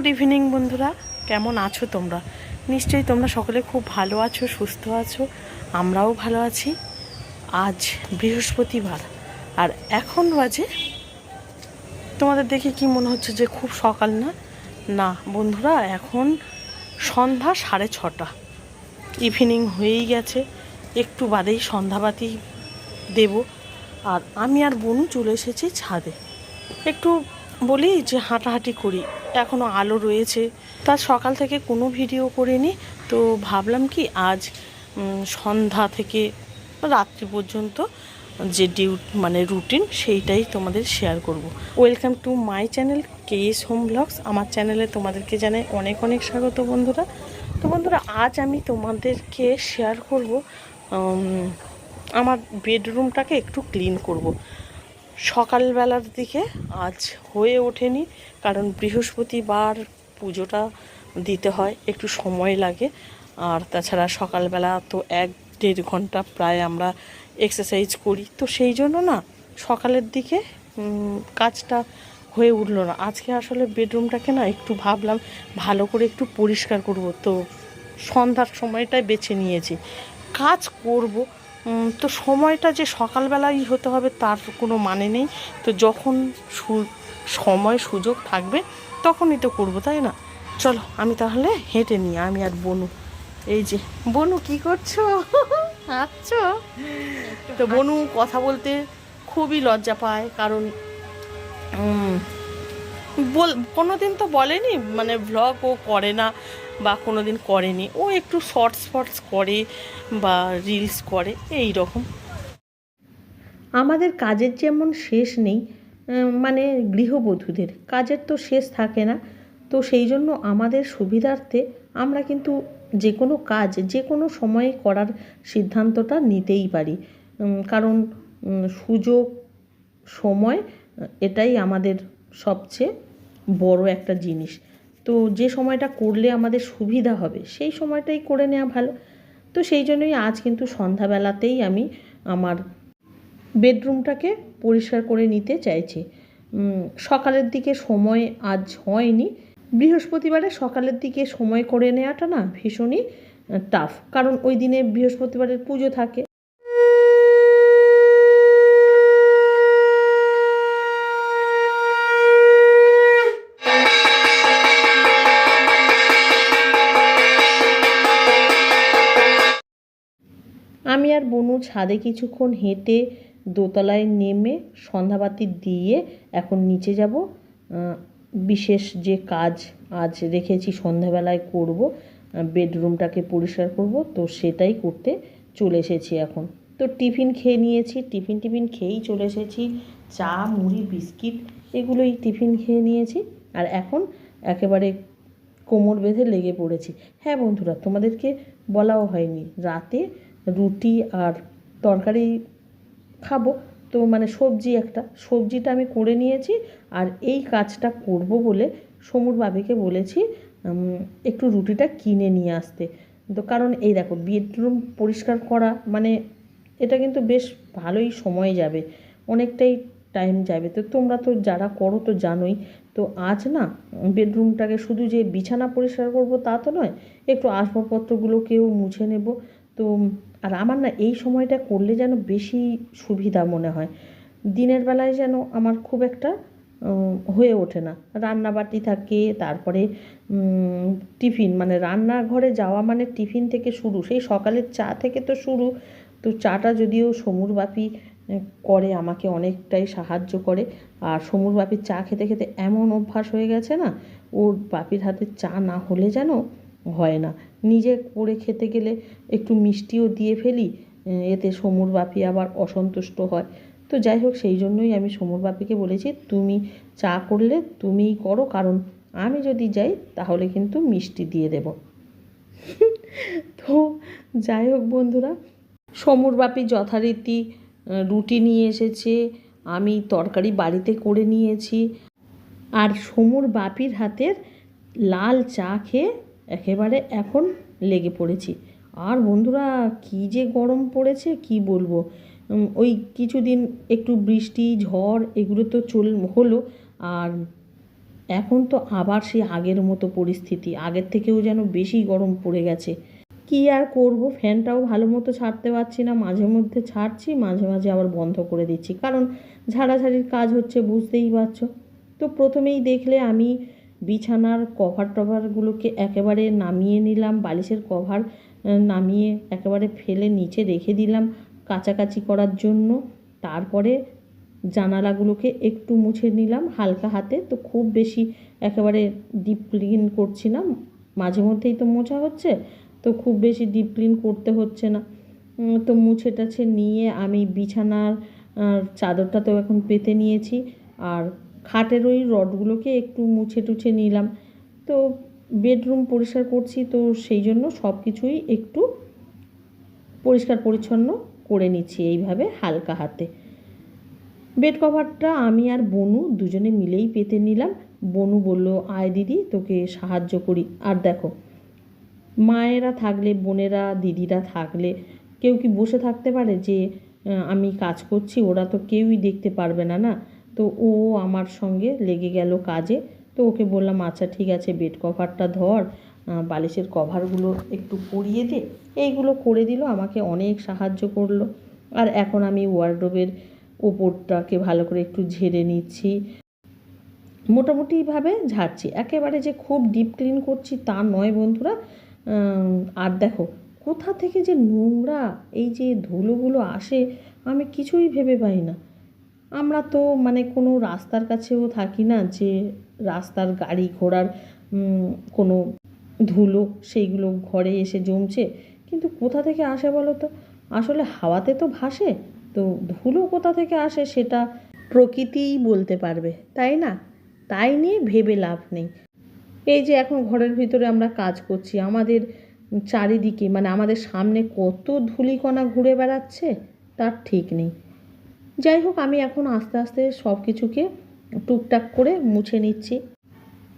Good evening বন্ধুরা, কেমন আছো তোমরা? নিশ্চয়ই তোমরা সকলে খুব ভালো আছো, সুস্থ আছো। আমরাও ভালো আছি। আজ বৃহস্পতিবার আর এখন বাজে, তোমাদের দেখে কি মনে হচ্ছে যে খুব সকাল? না না বন্ধুরা, এখন সন্ধ্যা 6:30। ইভিনিং হয়েই গেছে, একটু বাদেই সন্ধ্যাবাতি দেব। আর আমি আর বোনু চলে এসেছি ছাদে। একটু বলি যে হাঁটাহাঁটি করি, এখনও আলো রয়েছে। তার সকাল থেকে কোনো ভিডিও করিনি, তো ভাবলাম কি আজ সন্ধ্যা থেকে রাত্রি পর্যন্ত যে রুটিন সেইটাই তোমাদের শেয়ার করব। Welcome to my channel KS home blogs. আমার চ্যানেলে তোমাদেরকে জানাই অনেক অনেক স্বাগত বন্ধুরা। তো বন্ধুরা, আজ আমি তোমাদেরকে শেয়ার করব আমার বেডরুমটাকে একটু ক্লিন করব। সকালবেলার দিকে আজ হয়ে ওঠেনি, কারণ বৃহস্পতিবার পুজোটা দিতে হয়, একটু সময় লাগে। আর তাছাড়া সকালবেলা তো 1-1.5 ঘন্টা প্রায় আমরা এক্সারসাইজ করি, তো সেই জন্য না সকালের দিকে কাজটা হয়ে উঠলো না। আজকে আসলে বেডরুমটাকে না একটু ভাবলাম ভালো করে একটু পরিষ্কার করব, তো সন্ধ্যার সময়টাই বেছে নিয়েছি। কাজ করব তো সময়টা যে সকালবেলাই হতে হবে তার কোনো মানে নেই। তো যখন সময় সুযোগ থাকবে তখনই তো করবো, তাই না? চলো আমি তাহলে হেঁটে নিই, আমি আর বনু। এই যে বনু, কি করছো? আচ্ছা, তো বনু কথা বলতে খুবই লজ্জা পায়, কারণ কোনো দিন তো বলেনি, মানে ভ্লগ ও করে না বা কোনো দিন করেনি। ও একটু শর্টস করে বা রিলস করে এই রকম। আমাদের কাজের যেমন শেষ নেই, মানে গৃহবধূদের কাজের তো শেষ থাকে না। তো সেই জন্য আমাদের সুবিধার্থে আমরা কিন্তু যে কোনো কাজ যে কোনো সময়ে করার সিদ্ধান্তটা নিতেই পারি, কারণ সুযোগ, সময়, এটাই আমাদের সবচেয়ে বড় একটা জিনিস। তো যে সময়টা করলে আমাদের সুবিধা হবে সেই সময়টাই করে নেওয়া ভালো। তো সেই জন্যই আজ কিন্তু সন্ধ্যাবেলাতেই আমি আমার বেডরুমটাকে পরিষ্কার করে নিতে চাইছি। সকালের দিকে সময় আজ হয়নি। বৃহস্পতিবারে সকালের দিকে সময় করে নেওয়াটা না ভীষণই টাফ, কারণ ওই দিনে বৃহস্পতিবারের পুজো থাকে। আমি আর বনু ছাদে কিছুক্ষণ হেঁটে দোতলায় নেমে সন্ধ্যাবাতি দিয়ে এখন নিচে যাব। বিশেষ যে কাজ আজ রেখেছি সন্ধ্যাবেলায় করব, বেডরুমটাকে পরিষ্কার করব, তো সেটাই করতে চলে এসেছি এখন। তো টিফিন খেয়ে নিয়েছি, টিফিন খেয়েই চলে এসেছি। চা, মুড়ি, বিস্কিট এগুলোই টিফিন খেয়ে নিয়েছি। আর এখন একেবারে কোমর বেঁধে লেগে পড়েছি। হ্যাঁ বন্ধুরা, তোমাদেরকে বলাও হয়নি, রাতে রুটি আর তরকারি খাবো, তো মানে সবজিটা আমি করে নিয়েছি। আর এই কাজটা করব বলে সমুর বাবিকে বলেছি একটু রুটিটা কিনে নিয়ে আসতে। তো কারণ এই দেখো, বেডরুম পরিষ্কার করা মানে এটা কিন্তু বেশ ভালোই সময় যাবে, অনেকটাই টাইম যাবে। তো তোমরা তো যারা করো তো জানোই। তো আজ না বেডরুমটাকে শুধু যে বিছানা পরিষ্কার করব তা তো নয়, একটু আসবাবপত্রগুলোকেও মুছে নেব। তো আর আমার না এই সময়টা করলে যেন বেশি সুবিধা মনে হয়। দিনের বেলায় যেন আমার খুব একটা হয়ে ওঠে না, রান্নাবাটি থাকে, তারপরে টিফিন, মানে রান্নাঘরে যাওয়া মানে টিফিন থেকে শুরু, সেই সকালের চা থেকে তো শুরু। তো চাটা যদিও সমুর বাপি করে, আমাকে অনেকটাই সাহায্য করে। আর সমুর বাপির চা খেতে খেতে এমন অভ্যাস হয়ে গেছে না, ওর বাপির হাতে চা না হলে যেন হয় না। নিজে করে খেতে গেলে একটু মিষ্টিও দিয়ে ফেলি, এতে সমুর বাপি আবার অসন্তুষ্ট হয়। তো যাই হোক, সেই জন্যই আমি সমুর বাপিকে বলেছি তুমি চা করলে তুমিই করো, কারণ আমি যদি যাই তাহলে কিন্তু মিষ্টি দিয়ে দেব। তো যাই হোক বন্ধুরা, সমুর বাপি যথারীতি রুটি নিয়ে এসেছে, আমি তরকারি বাড়িতে করে নিয়েছি। আর সমুর বাপির হাতের লাল চা খেয়ে একেবারে এখন লেগে পড়েছি। আর বন্ধুরা, কী যে গরম পড়েছে কি বলবো। ওই কিছুদিন একটু বৃষ্টি ঝড় এগুলো তো হলো, আর এখন তো আবার সেই আগের মতো পরিস্থিতি, আগের থেকেও যেন বেশি গরম পড়ে গেছে। কি আর করব, ফ্যানটাও ভালো মতো ছাড়তে পারছি না, মাঝে মধ্যে ছাড়ছি, মাঝে মাঝে আবার বন্ধ করে দিচ্ছি, কারণ ঝাড়াঝাড়ির কাজ হচ্ছে, বুঝতেই পারছো। তো প্রথমেই দেখলে আমি বিছানার কভার টভারগুলোকে একেবারে নামিয়ে নিলাম, বালিশের কভার নামিয়ে একেবারে ফেলে নিচে রেখে দিলাম কাচাকাচি করার জন্য। তারপরে জানালাগুলোকে একটু মুছে নিলাম হালকা হাতে, তো খুব বেশি একেবারে ডিপ ক্লিন করছি না, মাঝে মধ্যেই তো মোছা হচ্ছে, তো খুব বেশি ডিপ ক্লিন করতে হচ্ছে না। তো মুছে টাছে নিয়ে আমি বিছানার চাদরটা তো এখন পেতে নিয়েছি, আর খাটের ওই রডগুলোকে একটু মুছে টুছে নিলাম। তো বেডরুম পরিষ্কার করছি, তো সেই জন্য সব কিছুই একটু পরিষ্কার পরিচ্ছন্ন করে নিচ্ছি এইভাবে হালকা হাতে। বেড কভারটা আমি আর বনু দুজনে মিলেই পেতে নিলাম। বনু বলল, আয় দিদি তোকে সাহায্য করি। আর দেখো, মায়েরা থাকলে, বোনেরা দিদিরা থাকলে কেউ কি বসে থাকতে পারে যে আমি কাজ করছি, ওরা তো কেউই দেখতে পারবে না, না? তো ও আমার সঙ্গে লেগে গেল কাজে। তো ওকে বললাম, আচ্ছা ঠিক আছে, বেড কভারটা ধর, বালিশের কভারগুলো একটু পরিয়ে দে। এইগুলো করে দিল, আমাকে অনেক সাহায্য করলো। আর এখন আমি ওয়ারড্রোবের ওপরটাকে ভালো করে একটু ঝেড়ে নিচ্ছি, মোটামুটিভাবে ঝাড়ছি, একেবারে যে খুব ডিপ ক্লিন করছি তা নয় বন্ধুরা। আর দেখো কোথা থেকে যে নোংরা এই যে ধুলোগুলো আসে, আমি কিছুই ভেবে পাই না। আমরা তো মানে কোনো রাস্তার কাছেও থাকি না যে রাস্তার গাড়ি ঘোড়ার কোনো ধুলো সেইগুলো ঘরে এসে জমছে, কিন্তু কোথা থেকে আসে বলো তো? আসলে হাওয়াতে তো ভাসে, তো ধুলো কোথা থেকে আসে সেটা প্রকৃতিই বলতে পারবে, তাই না? তাই নিয়ে ভেবে লাভ নেই। এই যে এখন ঘরের ভিতরে আমরা কাজ করছি, আমাদের চারিদিকে মানে আমাদের সামনে কত ধূলিকণা ঘুরে বেড়াচ্ছে তার ঠিক নেই। যাই হোক, আমি এখন আস্তে আস্তে সব কিছুকে টুকটাক করে মুছে নিচ্ছি।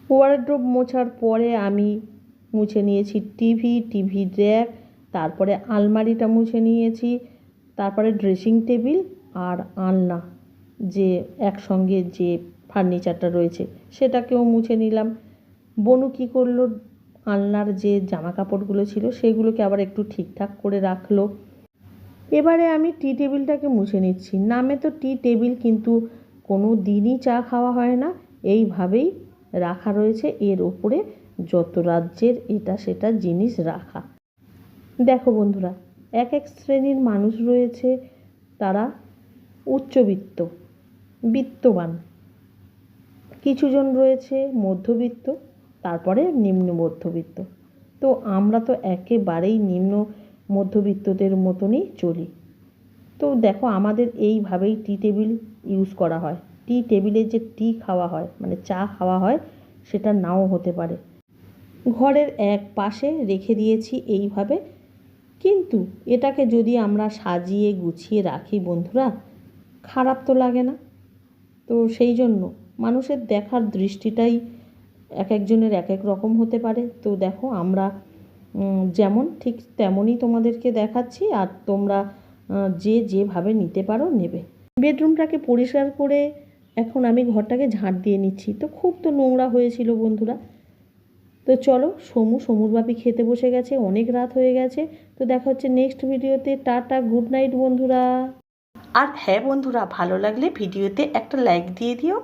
ওয়ারড্রোব মোছার পরে আমি মুছে নিয়েছি টিভি র্যাক, তারপরে আলমারিটা মুছে নিয়েছি, তারপরে ড্রেসিং টেবিল আর আলনা, যে একসঙ্গে যে ফার্নিচারটা রয়েছে সেটাকেও মুছে নিলাম। বনু কী করলো, আলনার যে জামা কাপড়গুলো ছিল সেগুলোকে আবার একটু ঠিকঠাক করে রাখলো। এবারে আমি টি টেবিলটাকে মুছে নিচ্ছি। নামে তো টি টেবিল, কিন্তু কোনো দিনই চা খাওয়া হয় না, এইভাবেই রাখা রয়েছে, এর ওপরে যত রাজ্যের এটা সেটা জিনিস রাখা। দেখো বন্ধুরা, এক এক শ্রেণীর মানুষ রয়েছে, তারা উচ্চবিত্ত, বিত্তবান, কিছুজন রয়েছে মধ্যবিত্ত, তারপরে নিম্ন মধ্যবিত্ত। তো আমরা তো একেবারেই নিম্ন মধ্যবিত্তদের মতনই চলি। তো দেখো, আমাদের এইভাবেই টি টেবিল ইউজ করা হয়। টি টেবিলে যে টি খাওয়া হয় মানে চা খাওয়া হয়, সেটা নাও হতে পারে। ঘরের এক পাশে রেখে দিয়েছি এইভাবে, কিন্তু এটাকে যদি আমরা সাজিয়ে গুছিয়ে রাখি বন্ধুরা, খারাপ তো লাগে না। তো সেই জন্য মানুষের দেখার দৃষ্টিটাই এক একজনের এক এক রকম হতে পারে। তো দেখো, আমরা যেমন ঠিক তেমনই তোমাদেরকে দেখাচ্ছি, আর তোমরা যে যেভাবে নিতে পারো নেবে। বেডরুমটাকে পরিষ্কার করে এখন আমি ঘরটাকে ঝাঁট দিয়ে নিচ্ছি। তো খুব তো নোংরা হয়েছিল বন্ধুরা। তো চলো, সমুর বাপি খেতে বসে গেছে, অনেক রাত হয়ে গেছে। তো দেখা হচ্ছে নেক্সট ভিডিওতে। টাটা, গুড নাইট বন্ধুরা। আর হ্যাঁ বন্ধুরা, ভালো লাগলে ভিডিওতে একটা লাইক দিয়ে দিও।